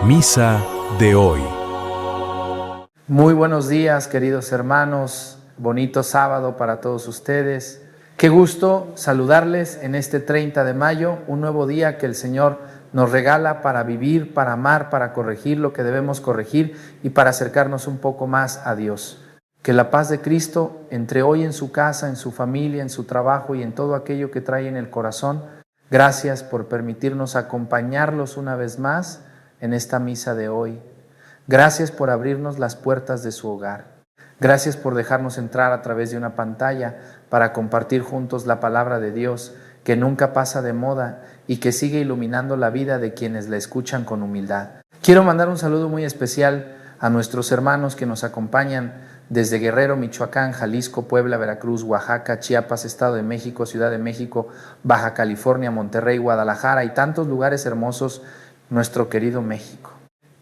misa de hoy. Muy buenos días, queridos hermanos. Bonito sábado para todos ustedes. Qué gusto saludarles en este 30 de mayo, un nuevo día que el Señor nos regala para vivir, para amar, para corregir lo que debemos corregir y para acercarnos un poco más a Dios. Que la paz de Cristo entre hoy en su casa, en su familia, en su trabajo y en todo aquello que trae en el corazón. Gracias por permitirnos acompañarlos una vez más en esta misa de hoy. Gracias por abrirnos las puertas de su hogar. Gracias por dejarnos entrar a través de una pantalla para compartir juntos la palabra de Dios, que nunca pasa de moda y que sigue iluminando la vida de quienes la escuchan con humildad. Quiero mandar un saludo muy especial a nuestros hermanos que nos acompañan desde Guerrero, Michoacán, Jalisco, Puebla, Veracruz, Oaxaca, Chiapas, Estado de México, Ciudad de México, Baja California, Monterrey, Guadalajara y tantos lugares hermosos, nuestro querido México.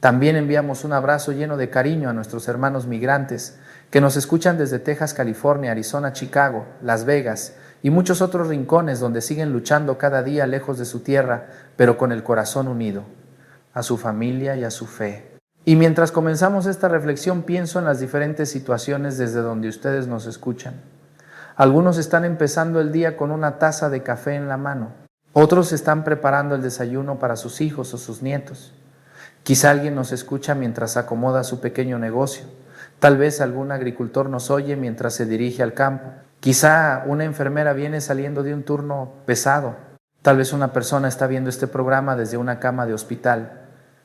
También enviamos un abrazo lleno de cariño a nuestros hermanos migrantes que nos escuchan desde Texas, California, Arizona, Chicago, Las Vegas y muchos otros rincones donde siguen luchando cada día lejos de su tierra, pero con el corazón unido a su familia y a su fe. Y mientras comenzamos esta reflexión, pienso en las diferentes situaciones desde donde ustedes nos escuchan. Algunos están empezando el día con una taza de café en la mano. Otros están preparando el desayuno para sus hijos o sus nietos. Quizá alguien nos escucha mientras acomoda su pequeño negocio. Tal vez algún agricultor nos oye mientras se dirige al campo. Quizá una enfermera viene saliendo de un turno pesado. Tal vez una persona está viendo este programa desde una cama de hospital.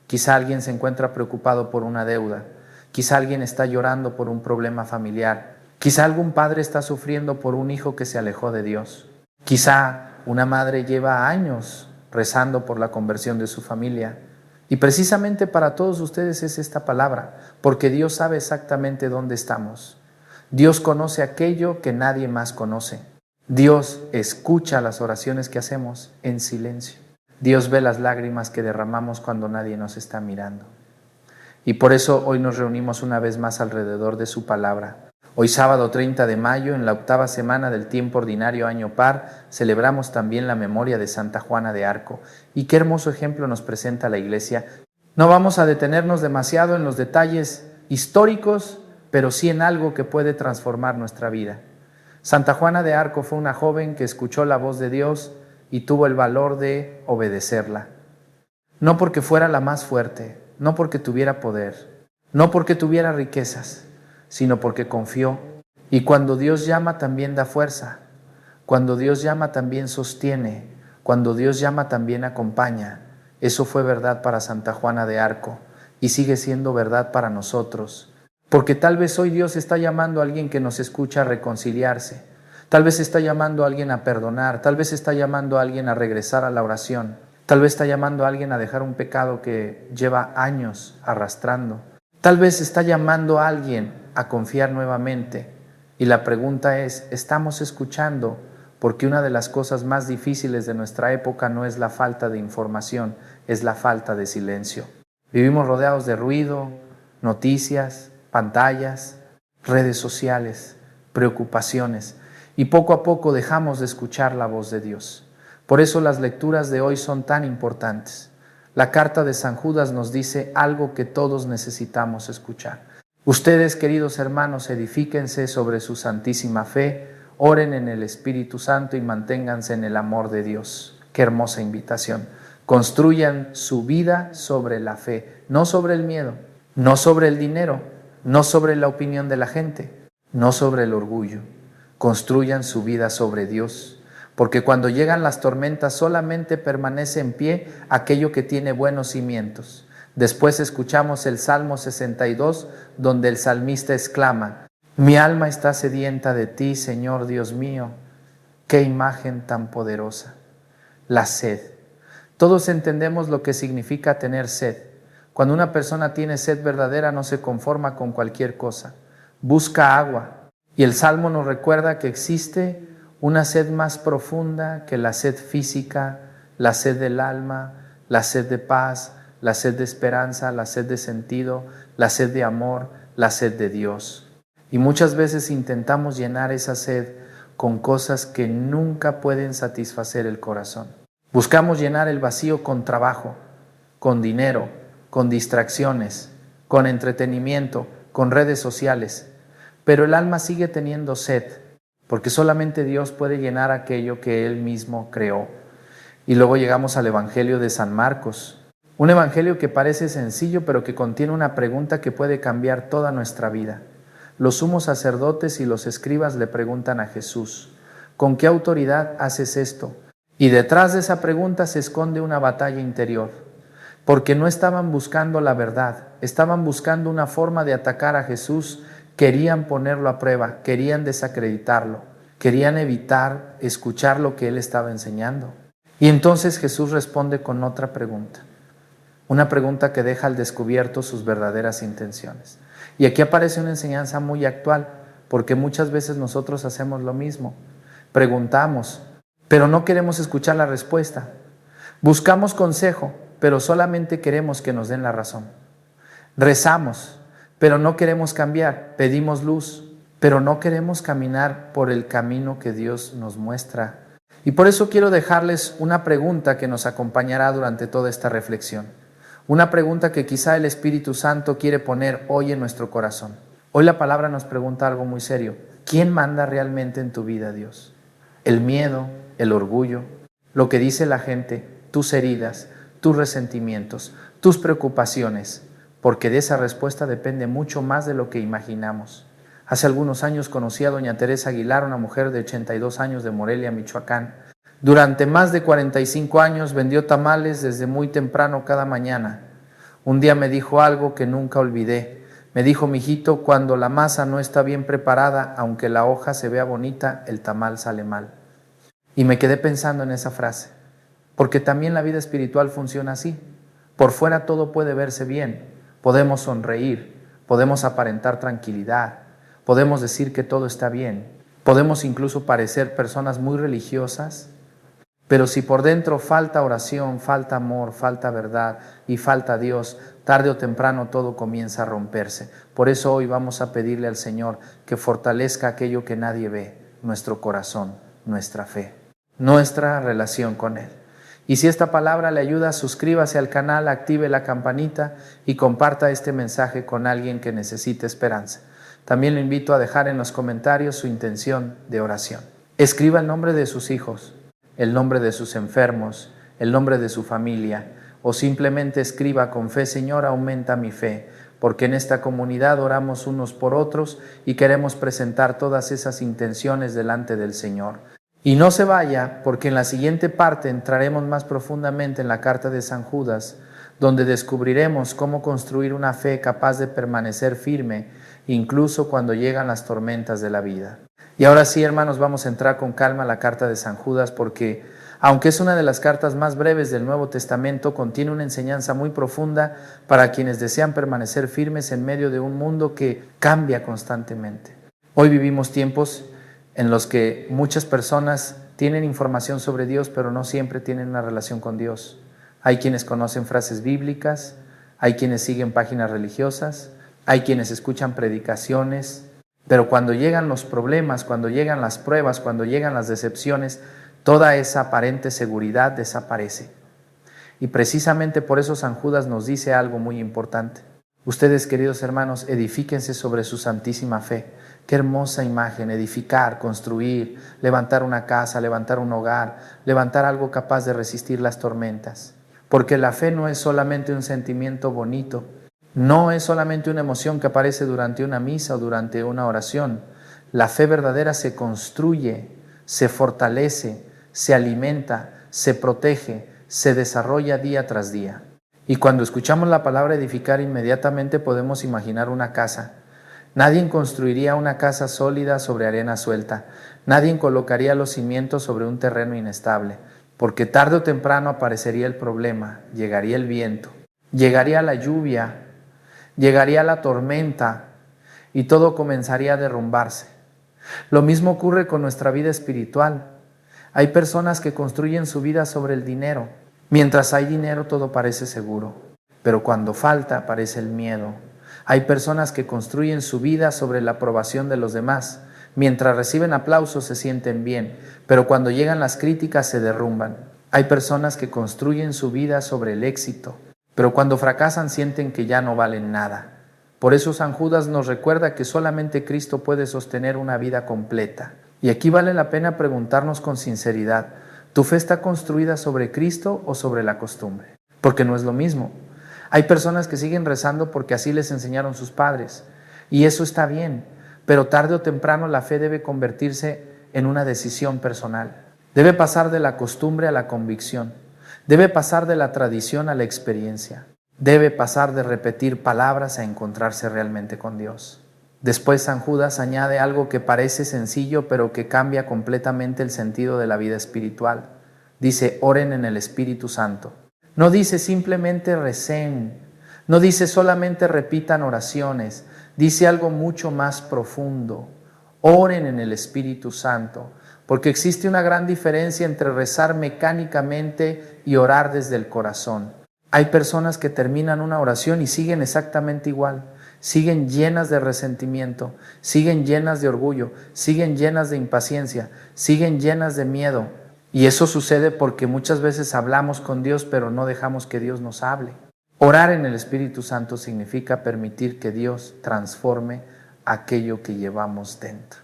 Quizá alguien se encuentra preocupado por una deuda. Quizá alguien está llorando por un problema familiar. Quizá algún padre está sufriendo por un hijo que se alejó de Dios. Quizá una madre lleva años rezando por la conversión de su familia. Y precisamente para todos ustedes es esta palabra, porque Dios sabe exactamente dónde estamos. Dios conoce aquello que nadie más conoce. Dios escucha las oraciones que hacemos en silencio. Dios ve las lágrimas que derramamos cuando nadie nos está mirando. Y por eso hoy nos reunimos una vez más alrededor de su palabra. Hoy sábado 30 de mayo, en la 8ª semana del tiempo ordinario año par, celebramos también la memoria de Santa Juana de Arco. Y qué hermoso ejemplo nos presenta la Iglesia. No vamos a detenernos demasiado en los detalles históricos, pero sí en algo que puede transformar nuestra vida. Santa Juana de Arco fue una joven que escuchó la voz de Dios y tuvo el valor de obedecerla. No porque fuera la más fuerte, no porque tuviera poder, no porque tuviera riquezas, sino porque confió. Y cuando Dios llama también da fuerza. Cuando Dios llama también sostiene. Cuando Dios llama también acompaña. Eso fue verdad para Santa Juana de Arco y sigue siendo verdad para nosotros. Porque tal vez hoy Dios está llamando a alguien que nos escucha a reconciliarse. Tal vez está llamando a alguien a perdonar. Tal vez está llamando a alguien a regresar a la oración. Tal vez está llamando a alguien a dejar un pecado que lleva años arrastrando. Tal vez está llamando a alguien a confiar nuevamente. Y la pregunta es, ¿estamos escuchando? Porque una de las cosas más difíciles de nuestra época no es la falta de información, es la falta de silencio. Vivimos rodeados de ruido, noticias, pantallas, redes sociales, preocupaciones, y poco a poco dejamos de escuchar la voz de Dios. Por eso las lecturas de hoy son tan importantes. La carta de San Judas nos dice algo que todos necesitamos escuchar. Ustedes, queridos hermanos, edifíquense sobre su santísima fe, oren en el Espíritu Santo y manténganse en el amor de Dios. Qué hermosa invitación. Construyan su vida sobre la fe, no sobre el miedo, no sobre el dinero, no sobre la opinión de la gente, no sobre el orgullo. Construyan su vida sobre Dios, porque cuando llegan las tormentas solamente permanece en pie aquello que tiene buenos cimientos. Después escuchamos el Salmo 62, donde el salmista exclama: mi alma está sedienta de ti, Señor Dios mío. Qué imagen tan poderosa. La sed. Todos entendemos lo que significa tener sed. Cuando una persona tiene sed verdadera no se conforma con cualquier cosa. Busca agua. Y el Salmo nos recuerda que existe una sed más profunda que la sed física, la sed del alma, la sed de paz, la sed de esperanza, la sed de sentido, la sed de amor, la sed de Dios. Y muchas veces intentamos llenar esa sed con cosas que nunca pueden satisfacer el corazón. Buscamos llenar el vacío con trabajo, con dinero, con distracciones, con entretenimiento, con redes sociales. Pero el alma sigue teniendo sed, porque solamente Dios puede llenar aquello que Él mismo creó. Y luego llegamos al Evangelio de San Marcos, un evangelio que parece sencillo, pero que contiene una pregunta que puede cambiar toda nuestra vida. Los sumos sacerdotes y los escribas le preguntan a Jesús: ¿con qué autoridad haces esto? Y detrás de esa pregunta se esconde una batalla interior, porque no estaban buscando la verdad, estaban buscando una forma de atacar a Jesús. Querían ponerlo a prueba, querían desacreditarlo, querían evitar escuchar lo que Él estaba enseñando. Y entonces Jesús responde con otra pregunta, una pregunta que deja al descubierto sus verdaderas intenciones. Y aquí aparece una enseñanza muy actual, porque muchas veces nosotros hacemos lo mismo. Preguntamos, pero no queremos escuchar la respuesta. Buscamos consejo, pero solamente queremos que nos den la razón. Rezamos, pero no queremos cambiar. Pedimos luz, pero no queremos caminar por el camino que Dios nos muestra. Y por eso quiero dejarles una pregunta que nos acompañará durante toda esta reflexión. Una pregunta que quizá el Espíritu Santo quiere poner hoy en nuestro corazón. Hoy la palabra nos pregunta algo muy serio. ¿Quién manda realmente en tu vida, Dios? ¿El miedo, el orgullo, lo que dice la gente, tus heridas, tus resentimientos, tus preocupaciones? Porque de esa respuesta depende mucho más de lo que imaginamos. Hace algunos años conocí a doña Teresa Aguilar, una mujer de 82 años de Morelia, Michoacán. Durante más de 45 años vendió tamales desde muy temprano cada mañana. Un día me dijo algo que nunca olvidé. Me dijo: mijito, cuando la masa no está bien preparada, aunque la hoja se vea bonita, el tamal sale mal. Y me quedé pensando en esa frase, porque también la vida espiritual funciona así. Por fuera todo puede verse bien, podemos sonreír, podemos aparentar tranquilidad, podemos decir que todo está bien, podemos incluso parecer personas muy religiosas, pero si por dentro falta oración, falta amor, falta verdad y falta Dios, tarde o temprano todo comienza a romperse. Por eso hoy vamos a pedirle al Señor que fortalezca aquello que nadie ve, nuestro corazón, nuestra fe, nuestra relación con Él. Y si esta palabra le ayuda, suscríbase al canal, active la campanita y comparta este mensaje con alguien que necesite esperanza. También le invito a dejar en los comentarios su intención de oración. Escriba el nombre de sus hijos, el nombre de sus enfermos, el nombre de su familia, o simplemente escriba con fe: Señor, aumenta mi fe, porque en esta comunidad oramos unos por otros y queremos presentar todas esas intenciones delante del Señor. Y no se vaya, porque en la siguiente parte entraremos más profundamente en la carta de San Judas, donde descubriremos cómo construir una fe capaz de permanecer firme, incluso cuando llegan las tormentas de la vida. Y ahora sí, hermanos, vamos a entrar con calma a la carta de San Judas, porque aunque es una de las cartas más breves del Nuevo Testamento, contiene una enseñanza muy profunda para quienes desean permanecer firmes en medio de un mundo que cambia constantemente. Hoy vivimos tiempos en los que muchas personas tienen información sobre Dios, pero no siempre tienen una relación con Dios. Hay quienes conocen frases bíblicas, hay quienes siguen páginas religiosas, hay quienes escuchan predicaciones, pero cuando llegan los problemas, cuando llegan las pruebas, cuando llegan las decepciones, toda esa aparente seguridad desaparece. Y precisamente por eso San Judas nos dice algo muy importante. Ustedes, queridos hermanos, edifíquense sobre su santísima fe. Qué hermosa imagen: edificar, construir, levantar una casa, levantar un hogar, levantar algo capaz de resistir las tormentas. Porque la fe no es solamente un sentimiento bonito, no es solamente una emoción que aparece durante una misa o durante una oración. La fe verdadera se construye, se fortalece, se alimenta, se protege, se desarrolla día tras día. Y cuando escuchamos la palabra edificar, inmediatamente podemos imaginar una casa. Nadie construiría una casa sólida sobre arena suelta. Nadie colocaría los cimientos sobre un terreno inestable, porque tarde o temprano aparecería el problema, llegaría el viento, llegaría la lluvia, llegaría la tormenta y todo comenzaría a derrumbarse. Lo mismo ocurre con nuestra vida espiritual. Hay personas que construyen su vida sobre el dinero. Mientras hay dinero todo parece seguro, pero cuando falta aparece el miedo. Hay personas que construyen su vida sobre la aprobación de los demás. Mientras reciben aplausos se sienten bien, pero cuando llegan las críticas se derrumban. Hay personas que construyen su vida sobre el éxito. pero cuando fracasan sienten que ya no valen nada. Por eso San Judas nos recuerda que solamente Cristo puede sostener una vida completa. Y aquí vale la pena preguntarnos con sinceridad, ¿tu fe está construida sobre Cristo o sobre la costumbre? Porque no es lo mismo. Hay personas que siguen rezando porque así les enseñaron sus padres, y eso está bien, pero tarde o temprano la fe debe convertirse en una decisión personal. Debe pasar de la costumbre a la convicción. Debe pasar de la tradición a la experiencia. Debe pasar de repetir palabras a encontrarse realmente con Dios. Después San Judas añade algo que parece sencillo, pero que cambia completamente el sentido de la vida espiritual. Dice, oren en el Espíritu Santo. No dice simplemente recen, no dice solamente repitan oraciones, dice algo mucho más profundo. Oren en el Espíritu Santo, porque existe una gran diferencia entre rezar mecánicamente y orar desde el corazón. Hay personas que terminan una oración y siguen exactamente igual, siguen llenas de resentimiento, siguen llenas de orgullo, siguen llenas de impaciencia, siguen llenas de miedo. Y eso sucede porque muchas veces hablamos con Dios, pero no dejamos que Dios nos hable. Orar en el Espíritu Santo significa permitir que Dios transforme aquello que llevamos dentro.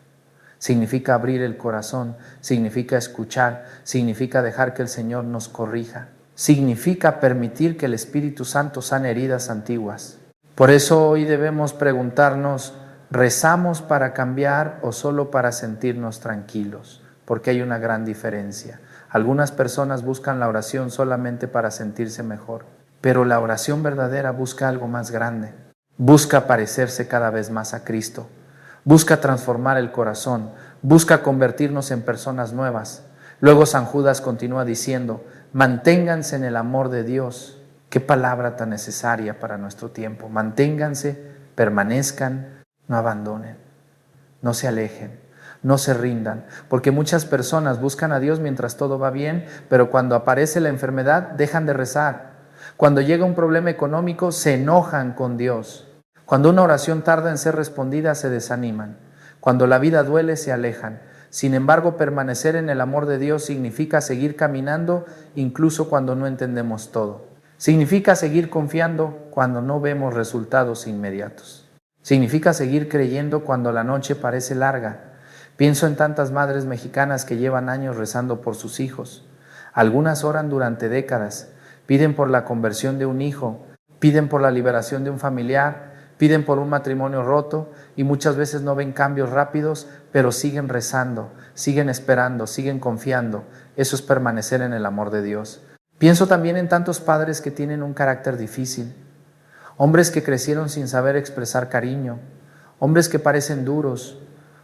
Significa abrir el corazón, significa escuchar, significa dejar que el Señor nos corrija. Significa permitir que el Espíritu Santo sane heridas antiguas. Por eso hoy debemos preguntarnos, ¿rezamos para cambiar o solo para sentirnos tranquilos? Porque hay una gran diferencia. Algunas personas buscan la oración solamente para sentirse mejor, pero la oración verdadera busca algo más grande. Busca parecerse cada vez más a Cristo. Busca transformar el corazón. Busca convertirnos en personas nuevas. Luego San Judas continúa diciendo, manténganse en el amor de Dios. Qué palabra tan necesaria para nuestro tiempo. Manténganse, permanezcan, no abandonen, no se alejen, no se rindan. Porque muchas personas buscan a Dios mientras todo va bien, pero cuando aparece la enfermedad dejan de rezar. Cuando llega un problema económico se enojan con Dios. Cuando una oración tarda en ser respondida se desaniman. Cuando la vida duele se alejan. Sin embargo, permanecer en el amor de Dios significa seguir caminando incluso cuando no entendemos todo. Significa seguir confiando cuando no vemos resultados inmediatos. Significa seguir creyendo cuando la noche parece larga. Pienso en tantas madres mexicanas que llevan años rezando por sus hijos. Algunas oran durante décadas, piden por la conversión de un hijo, piden por la liberación de un familiar, piden por un matrimonio roto y muchas veces no ven cambios rápidos, pero siguen rezando, siguen esperando, siguen confiando. Eso es permanecer en el amor de Dios. Pienso también en tantos padres que tienen un carácter difícil, hombres que crecieron sin saber expresar cariño, hombres que parecen duros,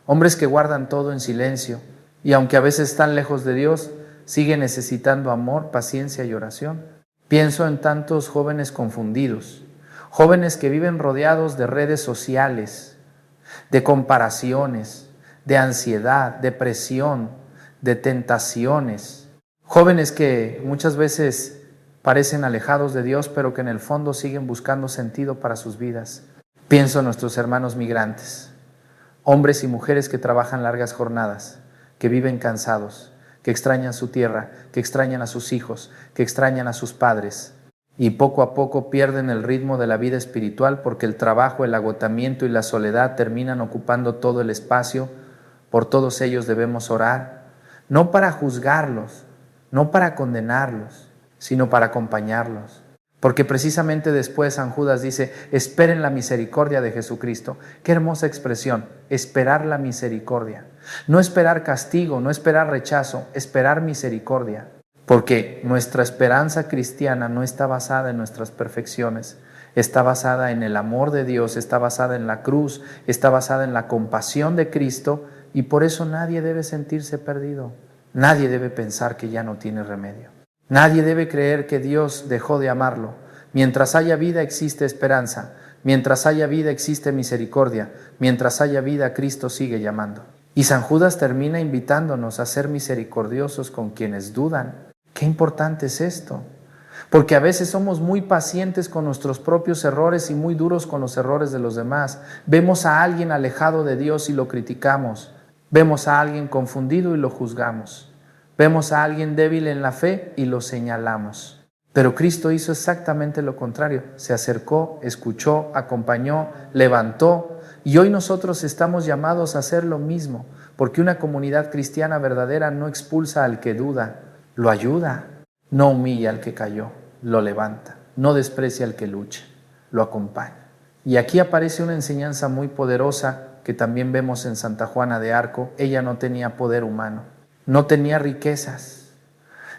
hombres que guardan todo en silencio y aunque a veces están lejos de Dios, siguen necesitando amor, paciencia y oración. Pienso en tantos jóvenes confundidos, jóvenes que viven rodeados de redes sociales, de comparaciones, de ansiedad, depresión, de tentaciones. Jóvenes que muchas veces parecen alejados de Dios, pero que en el fondo siguen buscando sentido para sus vidas. Pienso en nuestros hermanos migrantes, hombres y mujeres que trabajan largas jornadas, que viven cansados, que extrañan su tierra, que extrañan a sus hijos, que extrañan a sus padres. Y poco a poco pierden el ritmo de la vida espiritual porque el trabajo, el agotamiento y la soledad terminan ocupando todo el espacio. Por todos ellos debemos orar, no para juzgarlos, no para condenarlos, sino para acompañarlos. Porque precisamente después San Judas dice, esperen la misericordia de Jesucristo. Qué hermosa expresión, esperar la misericordia. No esperar castigo, no esperar rechazo, esperar misericordia. Porque nuestra esperanza cristiana no está basada en nuestras perfecciones, está basada en el amor de Dios, está basada en la cruz, está basada en la compasión de Cristo y por eso nadie debe sentirse perdido. Nadie debe pensar que ya no tiene remedio. Nadie debe creer que Dios dejó de amarlo. Mientras haya vida existe esperanza. Mientras haya vida existe misericordia. Mientras haya vida Cristo sigue llamando. Y San Judas termina invitándonos a ser misericordiosos con quienes dudan. Qué importante es esto. Porque a veces somos muy pacientes con nuestros propios errores y muy duros con los errores de los demás. Vemos a alguien alejado de Dios y lo criticamos. Vemos a alguien confundido y lo juzgamos. Vemos a alguien débil en la fe y lo señalamos. Pero Cristo hizo exactamente lo contrario. Se acercó, escuchó, acompañó, levantó. Y hoy nosotros estamos llamados a hacer lo mismo, porque una comunidad cristiana verdadera no expulsa al que duda, lo ayuda. No humilla al que cayó, lo levanta. No desprecia al que lucha, lo acompaña. Y aquí aparece una enseñanza muy poderosa que también vemos en Santa Juana de Arco. Ella no tenía poder humano, no tenía riquezas,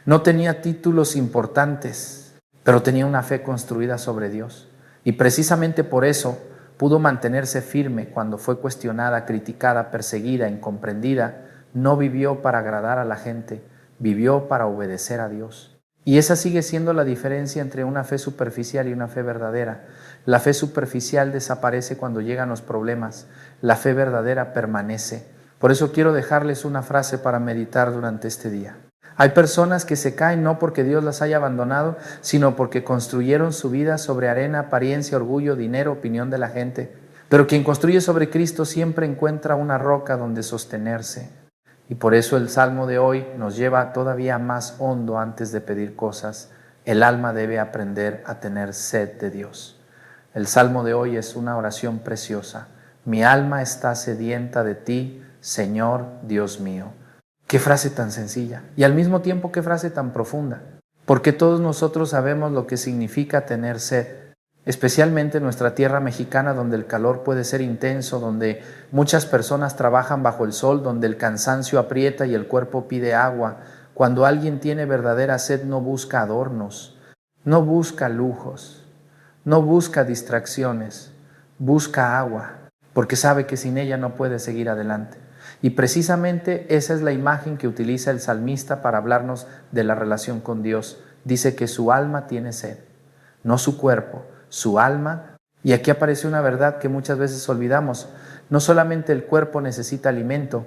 no tenía títulos importantes, pero tenía una fe construida sobre Dios. Y precisamente por eso pudo mantenerse firme cuando fue cuestionada, criticada, perseguida, incomprendida. No vivió para agradar a la gente, vivió para obedecer a Dios. Y esa sigue siendo la diferencia entre una fe superficial y una fe verdadera. La fe superficial desaparece cuando llegan los problemas, la fe verdadera permanece. Por eso quiero dejarles una frase para meditar durante este día. Hay personas que se caen no porque Dios las haya abandonado, sino porque construyeron su vida sobre arena, apariencia, orgullo, dinero, opinión de la gente. Pero quien construye sobre Cristo siempre encuentra una roca donde sostenerse. Y por eso el Salmo de hoy nos lleva todavía más hondo antes de pedir cosas. El alma debe aprender a tener sed de Dios. El Salmo de hoy es una oración preciosa. Mi alma está sedienta de ti, Señor Dios mío. Qué frase tan sencilla y al mismo tiempo qué frase tan profunda, porque todos nosotros sabemos lo que significa tener sed, especialmente en nuestra tierra mexicana, donde el calor puede ser intenso, donde muchas personas trabajan bajo el sol, donde el cansancio aprieta y el cuerpo pide agua. Cuando alguien tiene verdadera sed no busca adornos, no busca lujos, no busca distracciones, busca agua, porque sabe que sin ella no puede seguir adelante. Y precisamente esa es la imagen que utiliza el salmista para hablarnos de la relación con Dios. Dice que su alma tiene sed, no su cuerpo, su alma. Y aquí aparece una verdad que muchas veces olvidamos. No solamente el cuerpo necesita alimento,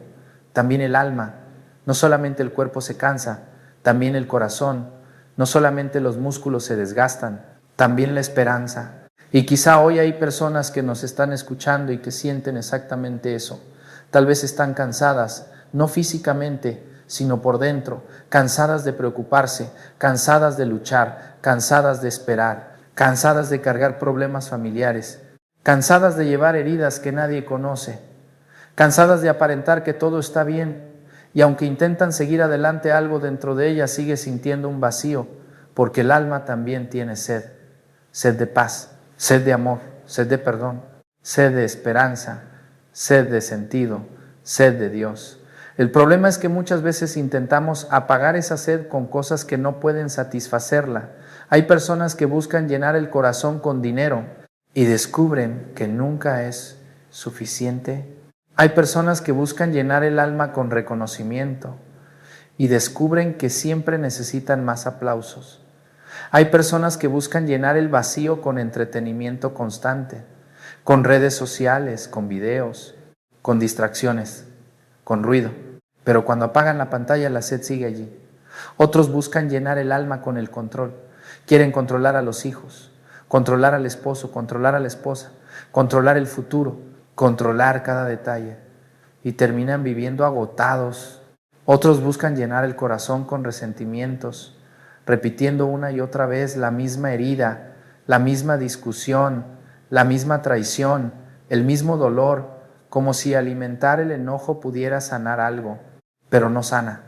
también el alma. No solamente el cuerpo se cansa, también el corazón. No solamente los músculos se desgastan, también la esperanza. Y quizá hoy hay personas que nos están escuchando y que sienten exactamente eso. Tal vez están cansadas, no físicamente, sino por dentro, cansadas de preocuparse, cansadas de luchar, cansadas de esperar, cansadas de cargar problemas familiares, cansadas de llevar heridas que nadie conoce, cansadas de aparentar que todo está bien, y aunque intentan seguir adelante, algo dentro de ellas sigue sintiendo un vacío, porque el alma también tiene sed, sed de paz, sed de amor, sed de perdón, sed de esperanza, sed de sentido, sed de Dios. El problema es que muchas veces intentamos apagar esa sed con cosas que no pueden satisfacerla. Hay personas que buscan llenar el corazón con dinero y descubren que nunca es suficiente. Hay personas que buscan llenar el alma con reconocimiento y descubren que siempre necesitan más aplausos. Hay personas que buscan llenar el vacío con entretenimiento constante, con redes sociales, con videos, con distracciones, con ruido. Pero cuando apagan la pantalla, la sed sigue allí. Otros buscan llenar el alma con el control. Quieren controlar a los hijos, controlar al esposo, controlar a la esposa, controlar el futuro, controlar cada detalle. Y terminan viviendo agotados. Otros buscan llenar el corazón con resentimientos, repitiendo una y otra vez la misma herida, la misma discusión, la misma traición, el mismo dolor, como si alimentar el enojo pudiera sanar algo, pero no sana,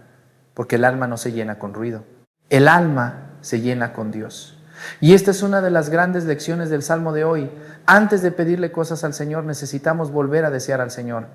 porque el alma no se llena con ruido. El alma se llena con Dios. Y esta es una de las grandes lecciones del Salmo de hoy. Antes de pedirle cosas al Señor, necesitamos volver a desear al Señor.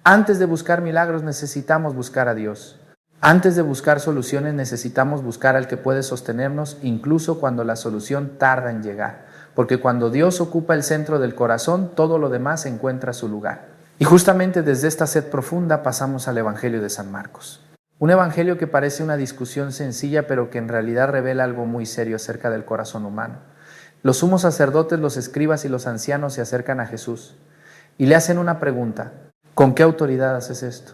Antes de buscar milagros, necesitamos buscar a Dios. Antes de buscar soluciones, necesitamos buscar al que puede sostenernos, incluso cuando la solución tarda en llegar. Porque cuando Dios ocupa el centro del corazón, todo lo demás encuentra su lugar. Y justamente desde esta sed profunda pasamos al Evangelio de San Marcos. Un evangelio que parece una discusión sencilla, pero que en realidad revela algo muy serio acerca del corazón humano. Los sumos sacerdotes, los escribas y los ancianos se acercan a Jesús y le hacen una pregunta. ¿Con qué autoridad haces esto?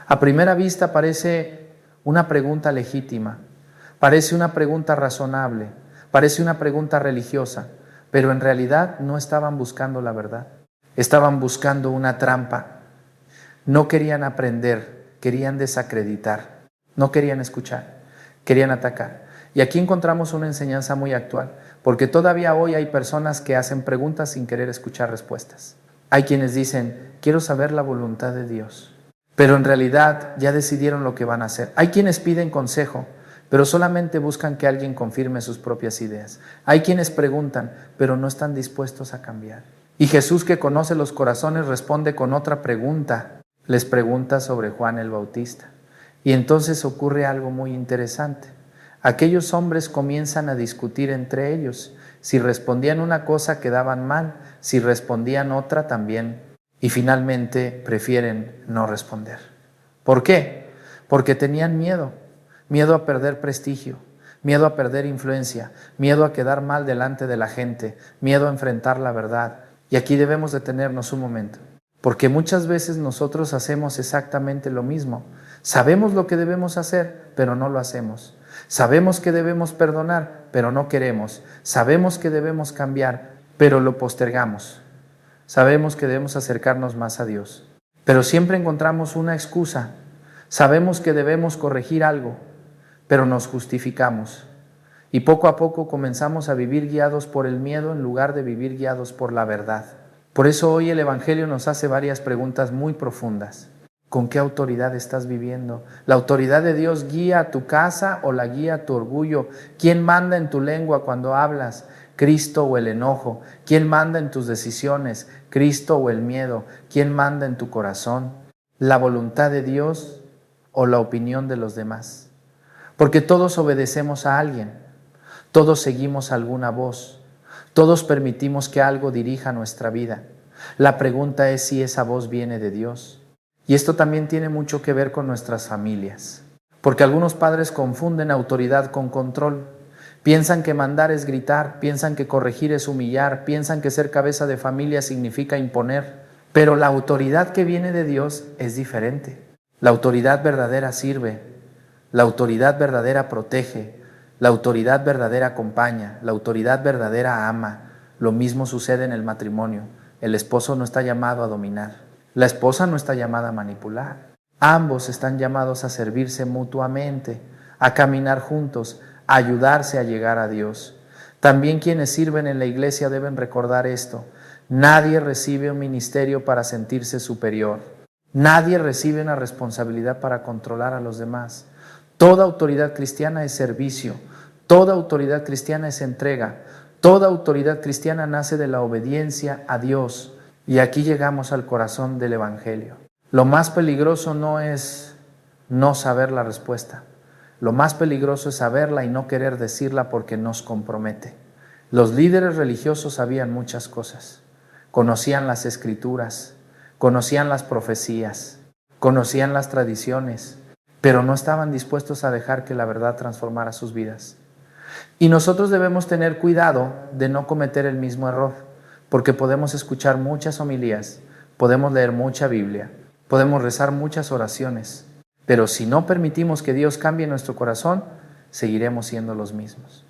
A primera vista parece una pregunta legítima, parece una pregunta razonable, parece una pregunta religiosa, pero en realidad no estaban buscando la verdad. Estaban buscando una trampa. No querían aprender, querían desacreditar. No querían escuchar, querían atacar. Y aquí encontramos una enseñanza muy actual, porque todavía hoy hay personas que hacen preguntas sin querer escuchar respuestas. Hay quienes dicen, quiero saber la voluntad de Dios, pero en realidad ya decidieron lo que van a hacer. Hay quienes piden consejo, pero solamente buscan que alguien confirme sus propias ideas. Hay quienes preguntan, pero no están dispuestos a cambiar. Y Jesús, que conoce los corazones, responde con otra pregunta. Les pregunta sobre Juan el Bautista. Y entonces ocurre algo muy interesante. Aquellos hombres comienzan a discutir entre ellos. Si respondían una cosa quedaban mal, si respondían otra también. Y finalmente prefieren no responder. ¿Por qué? Porque tenían miedo. Miedo a perder prestigio, miedo a perder influencia, miedo a quedar mal delante de la gente, miedo a enfrentar la verdad. Y aquí debemos detenernos un momento, porque muchas veces nosotros hacemos exactamente lo mismo. Sabemos lo que debemos hacer, pero no lo hacemos. Sabemos que debemos perdonar, pero no queremos. Sabemos que debemos cambiar, pero lo postergamos. Sabemos que debemos acercarnos más a Dios, pero siempre encontramos una excusa. Sabemos que debemos corregir algo, pero nos justificamos. Y poco a poco comenzamos a vivir guiados por el miedo en lugar de vivir guiados por la verdad. Por eso hoy el Evangelio nos hace varias preguntas muy profundas. ¿Con qué autoridad estás viviendo? ¿La autoridad de Dios guía a tu casa o la guía a tu orgullo? ¿Quién manda en tu lengua cuando hablas? ¿Cristo o el enojo? ¿Quién manda en tus decisiones? ¿Cristo o el miedo? ¿Quién manda en tu corazón? ¿La voluntad de Dios o la opinión de los demás? Porque todos obedecemos a alguien, todos seguimos alguna voz, todos permitimos que algo dirija nuestra vida. La pregunta es si esa voz viene de Dios. Y esto también tiene mucho que ver con nuestras familias, porque algunos padres confunden autoridad con control. Piensan que mandar es gritar, piensan que corregir es humillar, piensan que ser cabeza de familia significa imponer. Pero la autoridad que viene de Dios es diferente. La autoridad verdadera sirve. La autoridad verdadera protege, la autoridad verdadera acompaña, la autoridad verdadera ama. Lo mismo sucede en el matrimonio. El esposo no está llamado a dominar, la esposa no está llamada a manipular. Ambos están llamados a servirse mutuamente, a caminar juntos, a ayudarse a llegar a Dios. También quienes sirven en la iglesia deben recordar esto. Nadie recibe un ministerio para sentirse superior. Nadie recibe una responsabilidad para controlar a los demás. Toda autoridad cristiana es servicio, toda autoridad cristiana es entrega, toda autoridad cristiana nace de la obediencia a Dios. Y aquí llegamos al corazón del Evangelio. Lo más peligroso no es no saber la respuesta. Lo más peligroso es saberla y no querer decirla porque nos compromete. Los líderes religiosos sabían muchas cosas. Conocían las escrituras, conocían las profecías, conocían las tradiciones, pero no estaban dispuestos a dejar que la verdad transformara sus vidas. Y nosotros debemos tener cuidado de no cometer el mismo error, porque podemos escuchar muchas homilías, podemos leer mucha Biblia, podemos rezar muchas oraciones, pero si no permitimos que Dios cambie nuestro corazón, seguiremos siendo los mismos.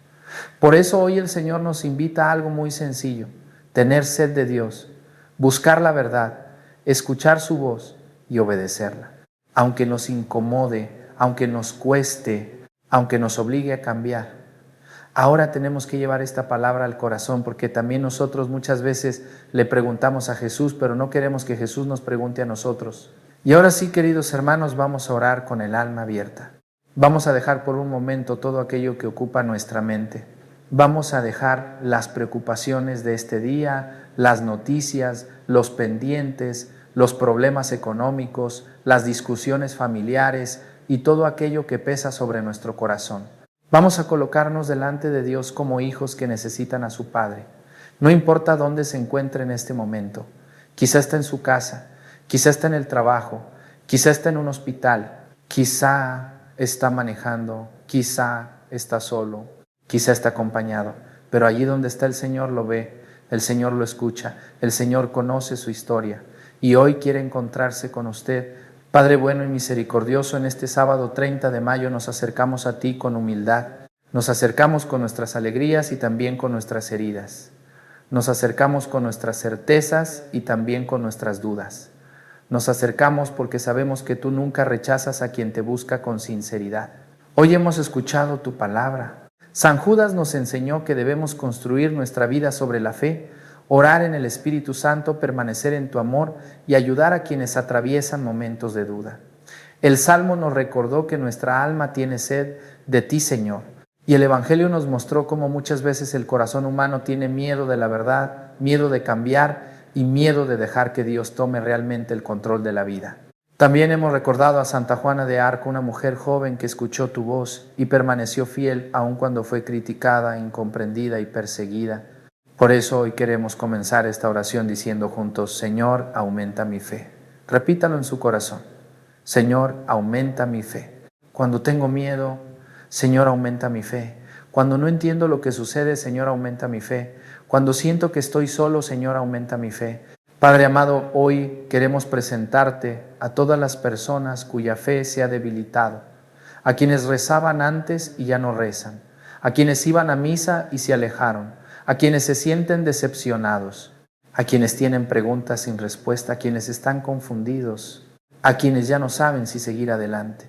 Por eso hoy el Señor nos invita a algo muy sencillo: tener sed de Dios, buscar la verdad, escuchar su voz y obedecerla. Aunque nos incomode, aunque nos cueste, aunque nos obligue a cambiar. Ahora tenemos que llevar esta palabra al corazón, porque también nosotros muchas veces le preguntamos a Jesús, pero no queremos que Jesús nos pregunte a nosotros. Y ahora sí, queridos hermanos, vamos a orar con el alma abierta. Vamos a dejar por un momento todo aquello que ocupa nuestra mente. Vamos a dejar las preocupaciones de este día, las noticias, los pendientes, los problemas económicos, las discusiones familiares y todo aquello que pesa sobre nuestro corazón. Vamos a colocarnos delante de Dios como hijos que necesitan a su Padre. No importa dónde se encuentre en este momento. Quizá está en su casa, quizá está en el trabajo, quizá está en un hospital, quizá está manejando, quizá está solo, quizá está acompañado. Pero allí donde está el Señor lo ve, el Señor lo escucha, el Señor conoce su historia. Y hoy quiere encontrarse con usted. Padre bueno y misericordioso, en este sábado 30 de mayo nos acercamos a ti con humildad. Nos acercamos con nuestras alegrías y también con nuestras heridas. Nos acercamos con nuestras certezas y también con nuestras dudas. Nos acercamos porque sabemos que tú nunca rechazas a quien te busca con sinceridad. Hoy hemos escuchado tu palabra. San Judas nos enseñó que debemos construir nuestra vida sobre la fe, orar en el Espíritu Santo, permanecer en tu amor y ayudar a quienes atraviesan momentos de duda. El Salmo nos recordó que nuestra alma tiene sed de ti, Señor. Y el Evangelio nos mostró cómo muchas veces el corazón humano tiene miedo de la verdad, miedo de cambiar y miedo de dejar que Dios tome realmente el control de la vida. También hemos recordado a Santa Juana de Arco, una mujer joven que escuchó tu voz y permaneció fiel aun cuando fue criticada, incomprendida y perseguida. Por eso hoy queremos comenzar esta oración diciendo juntos: Señor, aumenta mi fe. Repítalo en su corazón: Señor, aumenta mi fe. Cuando tengo miedo, Señor, aumenta mi fe. Cuando no entiendo lo que sucede, Señor, aumenta mi fe. Cuando siento que estoy solo, Señor, aumenta mi fe. Padre amado, hoy queremos presentarte a todas las personas cuya fe se ha debilitado, a quienes rezaban antes y ya no rezan, a quienes iban a misa y se alejaron, a quienes se sienten decepcionados, a quienes tienen preguntas sin respuesta, a quienes están confundidos, a quienes ya no saben si seguir adelante.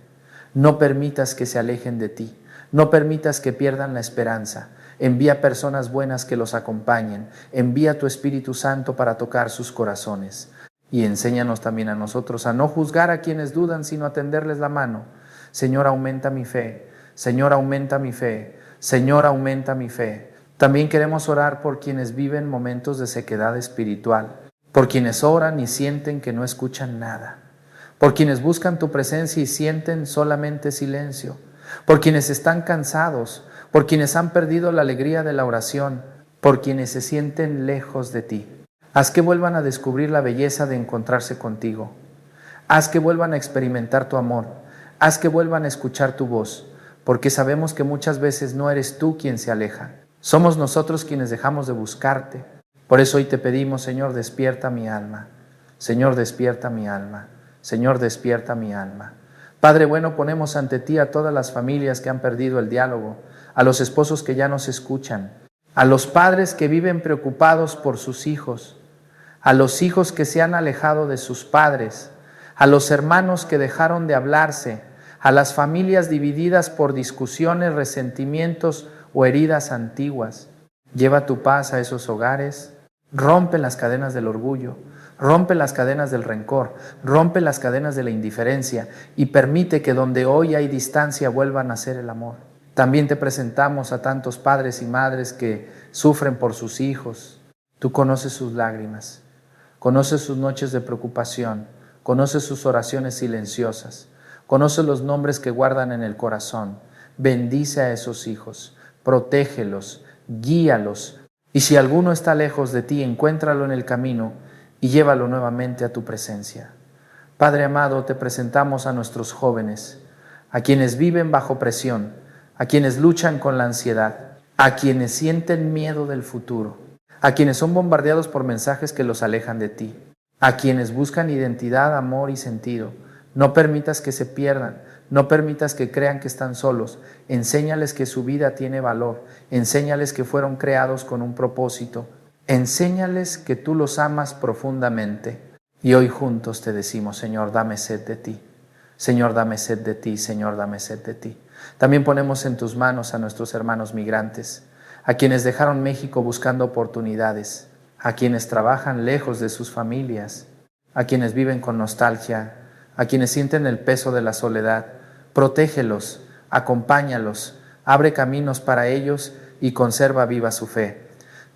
No permitas que se alejen de ti, no permitas que pierdan la esperanza. Envía personas buenas que los acompañen. Envía tu Espíritu Santo para tocar sus corazones. Y enséñanos también a nosotros a no juzgar a quienes dudan, sino a tenderles la mano. Señor, aumenta mi fe. Señor, aumenta mi fe. Señor, aumenta mi fe. También queremos orar por quienes viven momentos de sequedad espiritual, por quienes oran y sienten que no escuchan nada, por quienes buscan tu presencia y sienten solamente silencio, por quienes están cansados, por quienes han perdido la alegría de la oración, por quienes se sienten lejos de ti. Haz que vuelvan a descubrir la belleza de encontrarse contigo. Haz que vuelvan a experimentar tu amor. Haz que vuelvan a escuchar tu voz, porque sabemos que muchas veces no eres tú quien se aleja. Somos nosotros quienes dejamos de buscarte. Por eso hoy te pedimos, Señor, despierta mi alma. Señor, despierta mi alma. Señor, despierta mi alma. Padre bueno, ponemos ante ti a todas las familias que han perdido el diálogo, a los esposos que ya no se escuchan, a los padres que viven preocupados por sus hijos, a los hijos que se han alejado de sus padres, a los hermanos que dejaron de hablarse, a las familias divididas por discusiones, resentimientos o heridas antiguas. Lleva tu paz a esos hogares, rompe las cadenas del orgullo, rompe las cadenas del rencor, rompe las cadenas de la indiferencia y permite que donde hoy hay distancia vuelva a nacer el amor. También te presentamos a tantos padres y madres que sufren por sus hijos. Tú conoces sus lágrimas, conoces sus noches de preocupación, conoces sus oraciones silenciosas, conoces los nombres que guardan en el corazón. Bendice a esos hijos, protégelos, guíalos. Y si alguno está lejos de ti, encuéntralo en el camino y llévalo nuevamente a tu presencia. Padre amado, te presentamos a nuestros jóvenes, a quienes viven bajo presión, a quienes luchan con la ansiedad, a quienes sienten miedo del futuro, a quienes son bombardeados por mensajes que los alejan de ti, a quienes buscan identidad, amor y sentido. No permitas que se pierdan, no permitas que crean que están solos. Enséñales que su vida tiene valor, enséñales que fueron creados con un propósito, enséñales que tú los amas profundamente. Y hoy juntos te decimos: Señor, dame sed de ti. Señor, dame sed de ti. Señor, dame sed de ti. También ponemos en tus manos a nuestros hermanos migrantes, a quienes dejaron México buscando oportunidades, a quienes trabajan lejos de sus familias, a quienes viven con nostalgia, a quienes sienten el peso de la soledad. Protégelos, acompáñalos, abre caminos para ellos y conserva viva su fe.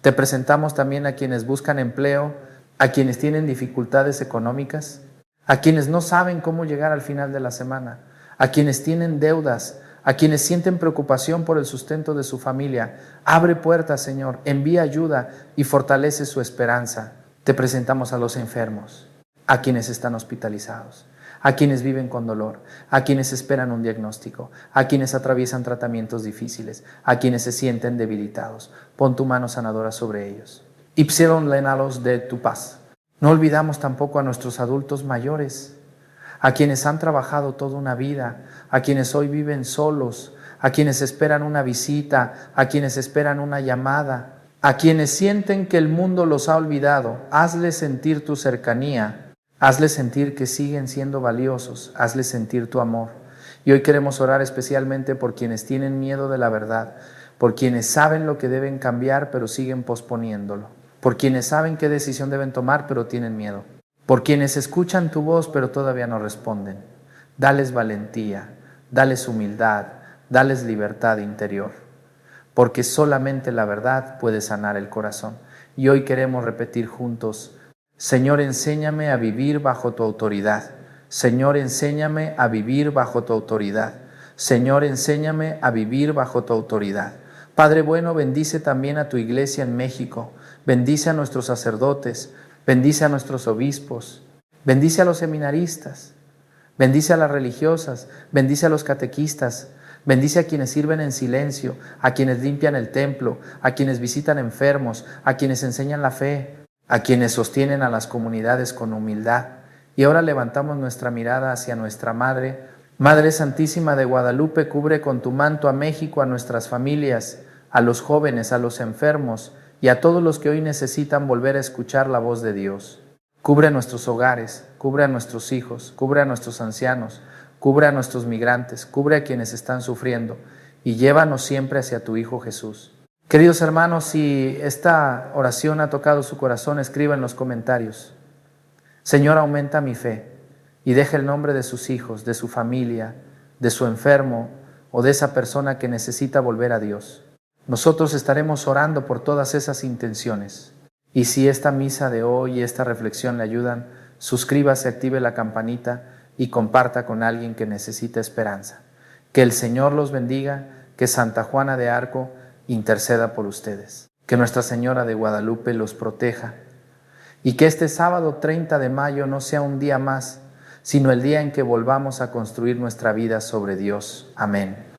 Te presentamos también a quienes buscan empleo, a quienes tienen dificultades económicas, a quienes no saben cómo llegar al final de la semana, a quienes tienen deudas, a quienes sienten preocupación por el sustento de su familia. Abre puertas, Señor, envía ayuda y fortalece su esperanza. Te presentamos a los enfermos, a quienes están hospitalizados, a quienes viven con dolor, a quienes esperan un diagnóstico, a quienes atraviesan tratamientos difíciles, a quienes se sienten debilitados. Pon tu mano sanadora sobre ellos. Ipsilon lénalos de tu paz. No olvidamos tampoco a nuestros adultos mayores, a quienes han trabajado toda una vida, a quienes hoy viven solos, a quienes esperan una visita, a quienes esperan una llamada, a quienes sienten que el mundo los ha olvidado. Hazles sentir tu cercanía, hazles sentir que siguen siendo valiosos, hazles sentir tu amor. Y hoy queremos orar especialmente por quienes tienen miedo de la verdad, por quienes saben lo que deben cambiar pero siguen posponiéndolo, por quienes saben qué decisión deben tomar pero tienen miedo, por quienes escuchan tu voz pero todavía no responden. Dales valentía, dales humildad, dales libertad interior, porque solamente la verdad puede sanar el corazón. Y hoy queremos repetir juntos: Señor, enséñame a vivir bajo tu autoridad. Señor, enséñame a vivir bajo tu autoridad. Señor, enséñame a vivir bajo tu autoridad. Padre bueno, bendice también a tu iglesia en México. Bendice a nuestros sacerdotes. Bendice a nuestros obispos. Bendice a los seminaristas. Bendice a las religiosas. Bendice a los catequistas. Bendice a quienes sirven en silencio, a quienes limpian el templo, a quienes visitan enfermos, a quienes enseñan la fe, a quienes sostienen a las comunidades con humildad. Y ahora levantamos nuestra mirada hacia nuestra Madre. Madre Santísima de Guadalupe, cubre con tu manto a México, a nuestras familias, a los jóvenes, a los enfermos y a todos los que hoy necesitan volver a escuchar la voz de Dios. Cubre nuestros hogares, cubre a nuestros hijos, cubre a nuestros ancianos, cubre a nuestros migrantes, cubre a quienes están sufriendo y llévanos siempre hacia tu Hijo Jesús. Queridos hermanos, si esta oración ha tocado su corazón, escriba en los comentarios: Señor, aumenta mi fe, y deja el nombre de sus hijos, de su familia, de su enfermo o de esa persona que necesita volver a Dios. Nosotros estaremos orando por todas esas intenciones. Y si esta misa de hoy y esta reflexión le ayudan, suscríbase, active la campanita y comparta con alguien que necesita esperanza. Que el Señor los bendiga, que Santa Juana de Arco interceda por ustedes, que Nuestra Señora de Guadalupe los proteja y que este sábado 30 de mayo no sea un día más, sino el día en que volvamos a construir nuestra vida sobre Dios. Amén.